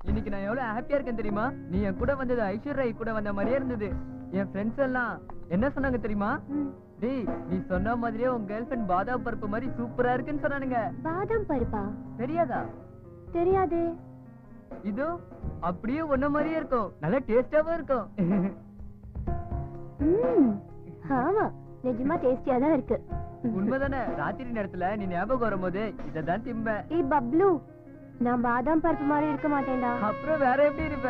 இன்னைக்கு நான் எவ்வளவு ஹாப்பியா இருக்கேன் தெரியுமா? நீ என் கூட வந்தது ஐஸ்வர்யா கூட வந்த மாதிரியே இருந்தது. என் ஃப்ரெண்ட்ஸ் எல்லாம் என்ன சொன்னாங்க தெரியுமா? டேய், நீ சொன்ன மாதிரியே உன் கேர்ள் ஃப்ரெண்ட் பாதாம் பருப்பு மாதிரி சூப்பரா இருக்குன்னு சொன்னானுங்க. பாதாம் பருப்பா? தெரியாதா? தெரியாதே. இதோ அப்படியே ஒன்ன மாதிரியே இருக்கும், நல்ல டேஸ்டாவும் இருக்கும். ஆமா, நிஜமா டேஸ்டியா தான் இருக்கு. உண்மைதானே? ராத்திரி நேரத்துல நீ ஞாபகம் வரும்போது இததான் திம்ப. ஏய் பப்ளு, நான் பாதாம் பருப்பு மாதிரி இருக்க மாட்டேன்டா. அப்புறம் வேற எப்படி இருப்ப?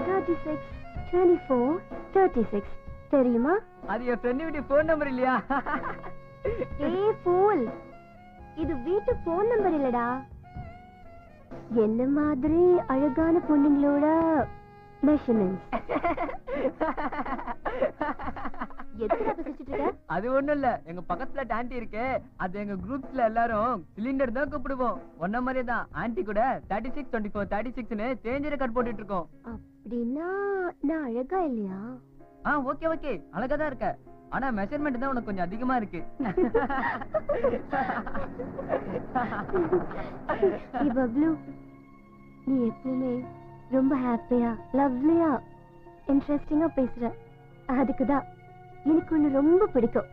36 24 36 தெரியுமா? அது என் ஃப்ரெண்ட் வீட்டு போன் நம்பர் இல்லையா? ஏய் ஃபூல், இது வீட்டு போன் நம்பர் இல்லடா. என்ன மாதிரி அழகான பொண்ணுங்களோட மெஷர்மென்ட். எதுக்கு பேசிட்டு இருக்க? அது ஒண்ணும் இல்ல, எங்க பக்கத்துல ஆன்ட்டி இருக்கு, அது எங்க குரூப்ஸ்ல எல்லாரும் சிலிண்டர் தான் கூப்பிடுவோம். ஒன்ன மாதிரியே தான் ஆன்ட்டி கூட 36 24 36ன்னு சேஞ்ச் ரெக்கார்ட் போட்டுட்டு இருக்கோம். அப்படின்னா நான் அழகா இல்லையா? ஓகே ஓகே, அழகா தான் இருக்க. ஆனா மெஷர்மென்ட் தான் உனக்கு கொஞ்சம் அதிகமா இருக்கு. பப்ளு, நீ எப்பவுமே ரொம்ப ஹாப்பியா லவ்லியா இன்ட்ரெஸ்டிங்கா பேசுற. அதுக்குதான் எனக்கு ஒண்ணு ரொம்ப பிடிக்கும்.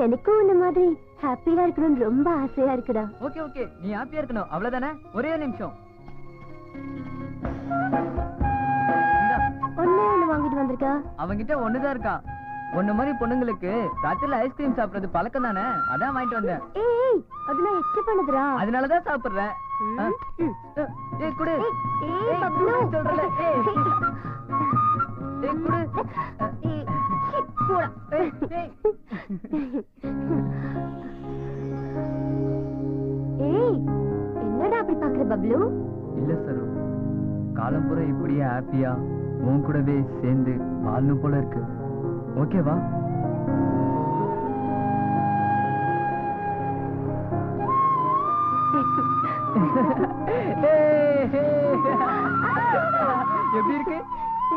எனக்கும் உன்ன மாதிரி ஹாப்பியா இருக்கணும்னு ரொம்ப ஆசையா இருக்குடா. ஓகே ஓகே, நீ ஹாப்பியா இருக்கணும் அவ்வளவுதானே? ஒரே நிமிஷம். ஒண்ணு வாங்கிட்டு வந்திருக்கா? அவங்கிட்ட ஒண்ணுதான் இருக்கா. ஒண்ணு மாதிரி பொண்ணுங்களுக்கு ராத்திரில ஐஸ்கிரீம் சாப்பிடுறது பழக்கம் தானே, அதான் வாங்கிட்டு வந்தேன். ஏய், அது நான் எக்ஸ்பெக்ட் பண்ணதுடா. அதனாலதான் சாப்பிடுறேன். ஏய் குடு. ஏய் பப்ளு சொல்றல. ஏய் குடு. போடா. ஏய், என்னடா அப்படி பாக்குற பப்ளு? இல்ல சரு, காலம் பூரா இப்படியே ஹாப்பியா உன் கூடவே சேர்ந்து வாழணும் போல இருக்கு. ஓகேவா? எப்படி இருக்கு?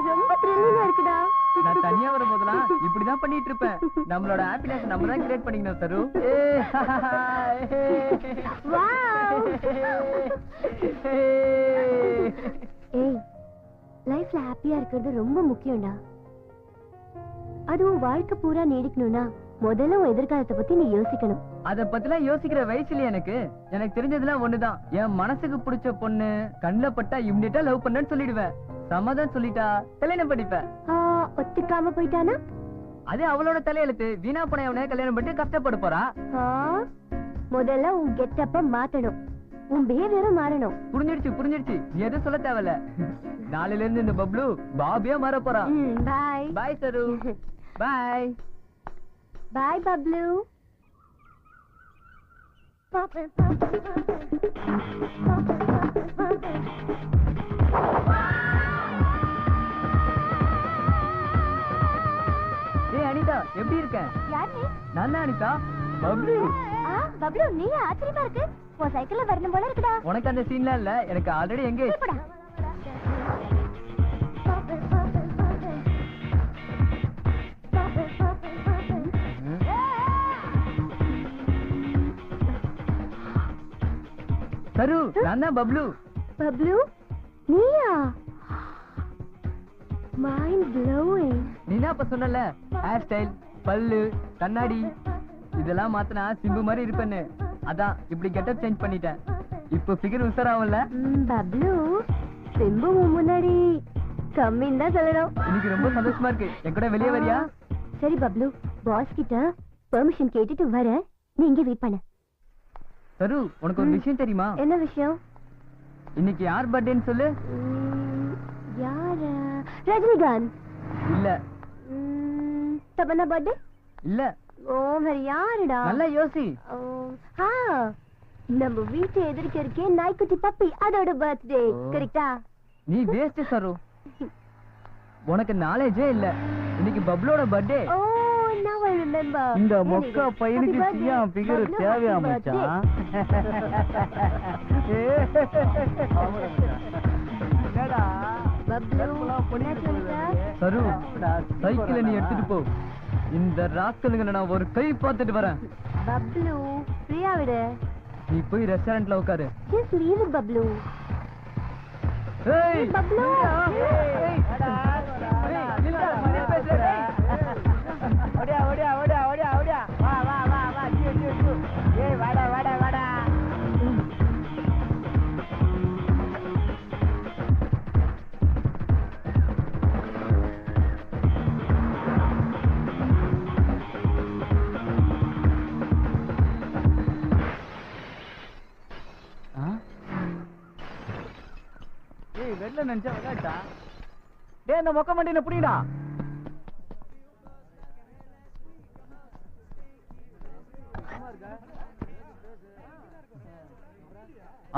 ரொம்ப த்ரில்லிங்கா இருக்குடா. நான் தனியா வரும்போதெல்லாம் இப்படிதான் பண்ணிட்டு இருப்பேன். நம்மளோட ஹாப்பினஸ் நம்ம தான் கிரியேட் பண்ணிக்கணும் சரு. ஏய், லைஃப்ல ஹாப்பியா இருக்கிறது ரொம்ப முக்கியம்டா. அதுவும் வாழ்க்கை பூரா நீடிக்கணும்னா முதல்ல உன் எதிர்காலத்தை பத்தி நீ யோசிக்கணும். அத பத்திலாம் யோசிக்கிற வயசுல எனக்கு தெரிஞ்சதுலாம் ஒண்ணுதான். என் மனசுக்கு பிடிச்ச பொண்ணு கண்ணுல பட்டா இம்மிடியா லவ் பண்ணேன்னு சொல்லிடுவேன். சமாதான் சொல்லிட்டா கல்யாணம் பண்ணிப்பேன். ஒத்துக்காம போயிட்டானா அது அவளோட தலையெழுத்து. வீணா போனவனே கல்யாணம் பண்ணிட்டு கஷ்டப்பட போறா. முதல்ல உன் கெட்டப்ப மாத்தணும், உன் பிஹேவியரும் மாறணும். புரிஞ்சிடுச்சு. நீ எதுவும் சொல்ல தேவையில்ல. நாளையில இருந்து இந்த பப்ளு பாபியா மாற போறா. பாய் பாய் சரு. பாய் பாய் பப்ளு. ஏய் அனிதா, எப்படி இருக்க? யார் நீ? நான் தான் அனிதா. பப்ளு. பப்ளு, நீ ஆச்சரியமா இருக்கு. உன் சைக்கிள்ல வரணும் போல இருக்குடா. உனக்கு அந்த சீன்லாம் இல்ல, எனக்கு ஆல்ரெடி எங்க. சரு, நான் தான் பப்ளு. பப்ளு, நீயா? Mind blowing. நீனா அப்ப சொன்னல ஹேர் ஸ்டைல், பல்லு, கண்ணாடி இதெல்லாம் மாத்தினா சிம்பு மாதிரி இருப்பேன்னு. அதான் இப்படி கெட்டப் சேஞ்ச் பண்ணிட்டேன். இப்போ ஃபிகர் உசராவும்ல. பப்ளு, சிம்பு முன்னாடி கம்மின்னு தான் சொல்லணும். இன்னைக்கு ரொம்ப சந்தோஷமா இருக்கு. என் கூட வெளியே வரியா? சரி பப்ளு, பாஸ் கிட்ட பெர்மிஷன் கேட்டுட்டு வர. நீ இங்கே வெயிட் பண்ணு. சரு, உனக்கு ஒரு விஷயம் தெரியுமா? என்ன விஷயம்? இன்னைக்கு யார் பர்த்டேன்னு சொல்லு. யாரு? ரஜினிகாந்த். இல்ல. தமன்னா பர்த்டே? இல்ல. ஓ, வேற யாருடா? நல்லா யோசி. நம்ம வீட்டு எதிர்க்க இருக்கே நாய்க்குட்டி பப்பி, அதோட பர்த்டே. கரெக்டா? நீ வேஸ்ட் சரு, உனக்கு நாலேஜே இல்ல. இன்னைக்கு பப்ளோட birthday. Oh, now I remember. இந்த மொக்க பையனுக்கு சியா ஃபிகர் தேவையா மச்சான்? என்னடா சரு, சைக்கிளை நீ எடுத்துட்டு போ. இந்த ராஸ்கலுங்க நான் ஒரு கை பார்த்துட்டு வரேன். பப்ளு, ஃப்ரீயா விடு. நீ போய் ரெஸ்டாரண்ட்ல உட்காரு. Just leave it, Bablu. Bablu வெள்ள நினைச்சா விளையாட்டா டே இந்த மொக்க மண்டியில புடிடா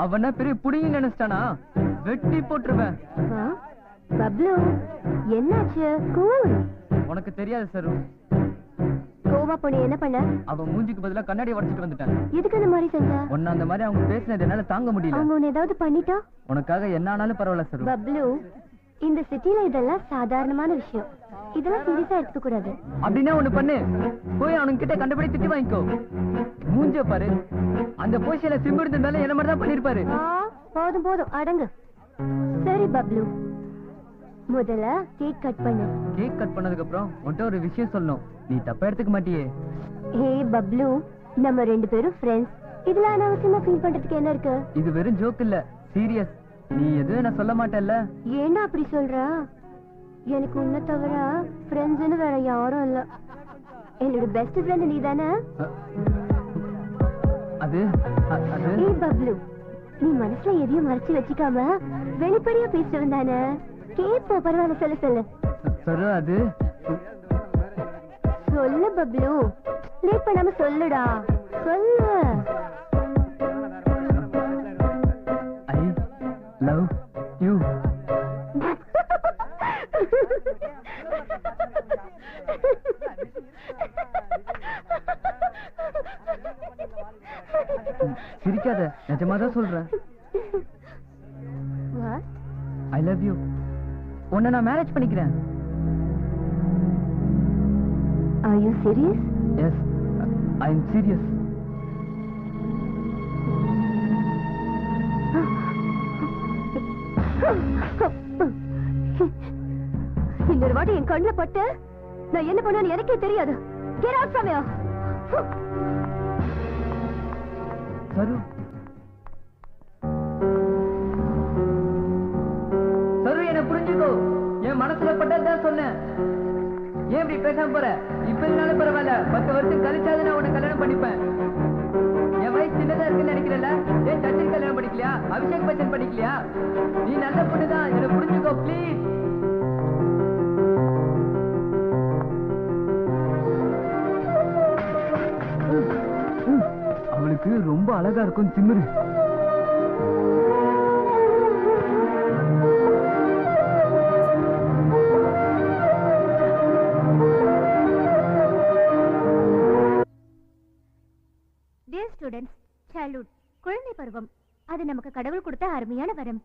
அவன பெரிய புடிங்க நினைச்சிட்டானா வெட்டி போட்டுருவேன் பப்ளு என்னாச்சு கூல் உனக்கு தெரியாது சரு கோவா பொண்ணு என்ன பண்ண அவன் மூஞ்சிக்கு பதிலா கண்ணாடி உடைச்சிட்டு வந்துட்டான் எதுக்கு அந்த மாதிரி செஞ்ச உன்ன அந்த மாதிரி அவங்க பேசினது என்னால தாங்க முடியல அவங்க உன்னை ஏதாவது பண்ணிட்டா உனக்காக என்ன ஆனாலும் பரவாயில்ல சரு பப்ளு இந்த சிட்டில இதெல்லாம் சாதாரணமான விஷயம் இதெல்லாம் சீரியஸா எடுத்துக்க கூடாது அப்படின்னா ஒண்ணு பண்ணு போய் அவனுக்கு கிட்ட கண்டுபிடி திட்டி வாங்கிக்கோ மூஞ்ச பாரு அந்த பொசிஷன்ல சிம்பு இருந்தாலும் என்ன மாதிரி தான் பண்ணிருப்பாரு போதும் போதும் அடங்கு சரி பப்ளு முதல்ல கேக் கட் பண்ணு கேக் கட் பண்ணதுக்கு அப்புறம் உன்கிட்ட ஒரு விஷயம் சொல்லணும் நீ தப்பா எடுத்துக்க மாட்டியே ஹே பப்ளு நம்ம ரெண்டு பேரும் ஃப்ரெண்ட்ஸ் இதுல அனாவசியமா ஃபீல் பண்றதுக்கு என்ன இருக்கு இது வெறும் ஜோக் இல்ல சீரியஸ் நீ எதுவும் என்ன சொல்ல மாட்டல்ல ஏன்னா அப்படி சொல்ற எனக்கு உன்னை தவிர ஃப்ரெண்ட்ஸ்னு வேற யாரும் இல்ல என்னோட பெஸ்ட் ஃப்ரெண்ட் நீ தானே அது அது ஏய் பப்ளு நீ மனசுல எதையும் மறைச்சு வச்சுக்காம வெளிப்படையா பேசுறவன் தானே கேப்போ பரவாயில்ல சொல்லு சொல்லு சரு அது சொல்லு பப்ளு லேட் பண்ணாம சொல்லுடா சொல்லு ஐ லவ் யூ சிரிக்காத நிஜமாதான் சொல்றேன் ஐ லவ் யூ உன்னை நான் மேரேஜ் பண்ணிக்கிறேன் Are you serious? Yes, I am serious. இன்னொரு வாட்டி என் கண்ணுல பட்டு நான் என்ன பண்ணுவேன்னு எனக்கே தெரியாது. Get out from here. சரு சரு என்ன புரிஞ்சுக்கோ என் மனசுல பட்டதுதான் சொன்னேன் ஏன் இப்படி பேசாம போற இப்ப இருந்தாலும் பரவாயில்ல 10 வருஷம் கழிச்சாவது நான் உன்னை கல்யாணம் பண்ணிப்பேன் என் வயசு சின்னதா இருக்குன்னு நினைக்கிறல ஏன் சச்சின் கல்யாணம் படிக்கலையா அபிஷேக் பச்சன் படிக்கலையா நீ நல்ல பொண்ணுதான் என்ன புரிஞ்சுக்கோ ப்ளீஸ் அவளுக்கு ரொம்ப அழகா இருக்கும் திமிரு ஸ்டூடெண்ட்ஸ் சைல்ட்ஹுட் குழந்தை பருவம் அது நமக்கு கடவுள் கொடுத்த அருமையான வரம்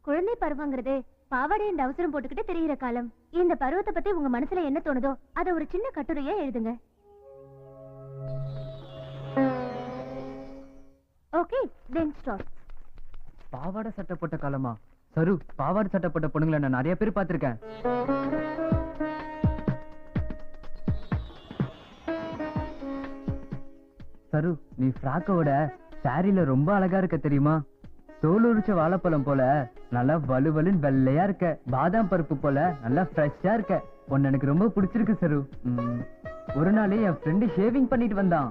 குழந்தை பருவங்கிறது பாவாடை அண்ட் அவசரம் போட்டுக்கிட்டு தெரிகிற காலம் இந்த பருவத்தை பத்தி உங்க மனசுல என்ன தோணுதோ அதை ஒரு சின்ன கட்டுரையா எழுதுங்க ஓகே தென் ஸ்டார்ட் பாவாடை சட்டை போட்ட காலமா சரு பாவாடை சட்டை போட்ட பொண்ணுங்களை நான் நிறைய பேர் பார்த்திருக்கேன் சரு நீ ஃப்ராக்கோட சாரியில ரொம்ப அழகா இருக்க தெரியுமா தோல் உரிச்ச வாழைப்பழம் போல நல்லா வலுவலுன்னு வெள்ளையா இருக்க பாதாம் பருப்பு போல நல்லா ஃப்ரெஷ்ஷா இருக்க உன்னை எனக்கு ரொம்ப பிடிச்சிருக்கு சரு ஒரு நாள் என் ஃப்ரெண்டு ஷேவிங் பண்ணிட்டு வந்தான்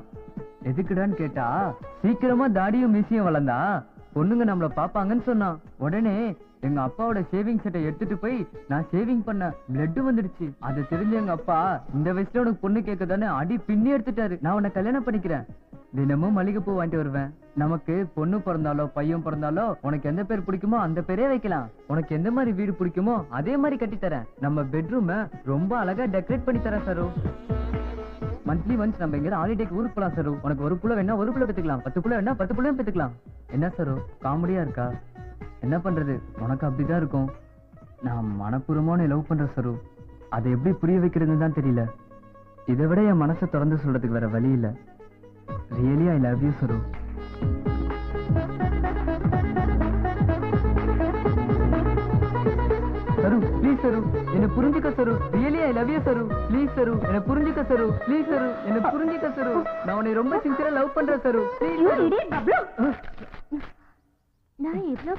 எதுக்குடான்னு கேட்டா சீக்கிரமா தாடியும் மீசியும் வளர்ந்தா பொண்ணுங்க நம்மள பாப்பாங்கன்னு சொன்னான் உடனே எங்க அப்பாவோட ஷேவிங் செட்டை எடுத்துட்டு போய் நான் ஷேவிங் பண்ண பிளட் வந்துடுச்சு அதை தெரிஞ்ச எங்க அப்பா இந்த வயசுல உனக்கு பொண்ணு கேட்கதானே அடி பின்னி எடுத்துட்டாரு நான் உன்னை கல்யாணம் பண்ணிக்கிறேன் தினமும் மல்லிகைப்பூ வாங்கிட்டு வருவேன் நமக்கு பொண்ணு பிறந்தாலோ பையன் பிறந்தாலோ உனக்கு எந்த பேர் பிடிக்குமோ அந்த பேரே வைக்கலாம் உனக்கு எந்த மாதிரி வீடு பிடிக்குமோ அதே மாதிரி கட்டி தரேன் நம்ம பெட்ரூம ரொம்ப அழகா டெக்கரேட் பண்ணி தரேன் சரு மந்த்லி ஒன்ஸ் நம்ம எங்க ஹாலிடேக்கு ஊருக்கு போலாம் சரு உனக்கு ஒரு புள்ள வேணா ஒரு புள்ள பெத்துக்கலாம் 10 புள்ள வேணா 10 புள்ளையும் பெத்துக்கலாம் என்ன சரு காமெடியா இருக்கா என்ன பண்றது உனக்கு அப்படிதான் இருக்கும் நான் மனப்பூர்வமான லவ் பண்றேன் சரு அதை எப்படி புரிய வைக்கிறதுன்னு தான் தெரியல இதை விட என் மனசை திறந்து சொல்றதுக்கு வேற வழி இல்ல ரியலி ஐ லவ் யூ சரு சரு ப்ளீஸ் சரு என்ன புரிஞ்சுக்க Saru really I love you Saru please Saru என்ன புரிஞ்சுக்க சரு ப்ளீஸ் சரு என்ன புரிஞ்சுக்க சரு நான் உன்னை ரொம்ப சின்சியரா லவ் பண்றேன் சரு ப்ளீஸ் You idiot, Bablu. நான் இவ்ளோ